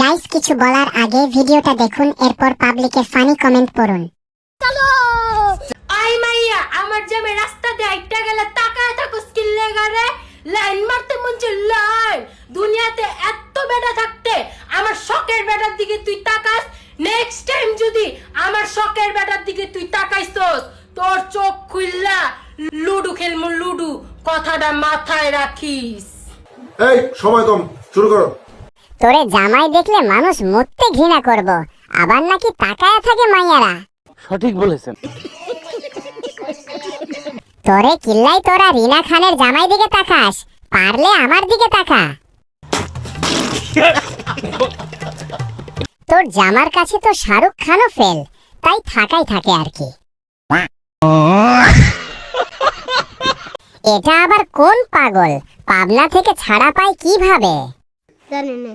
Guys, কিছু বলার আগে ভিডিওটা দেখুন, এরপর পাবলিকে ফানি কমেন্ট পড়ুন। আই মাইয়া আমার জামে রাস্তা দিয়ে আইটা গেলে তাকায় থাকো স্কিল লেগারে লাইন মারতে মন চায় লাইন। দুনিয়াতে এত বেটা থাকতে আমার শখের বেটার দিকে তুই তাকাস। নেক্সট টাইম যদি আমার শখের বেটার দিকে তুই তাকাইছস তোর চোখ খুললা লুডু খেলমু লুডু, কথাটা মাথায় রাখিস। এই সময় কম, শুরু করো। তোরে জামাই দেখলে মানুষ মরতে ঘৃণা করব, আবার নাকি তাকায়া থাকে মাইয়ারা। সঠিক বলেছেন। তোরে কিল্লাই তোরা রিনা খানের জামাই দিকে তাকাস, পারলে আমার দিকে তাকা। তোর জামার কাছে তো শাহরুখ খানও ফেল, তাই থাকাই থাকে আর কি। এটা আবার কোন পাগল পাবনা থেকে ছাড়া পায় কিভাবে? জানি না।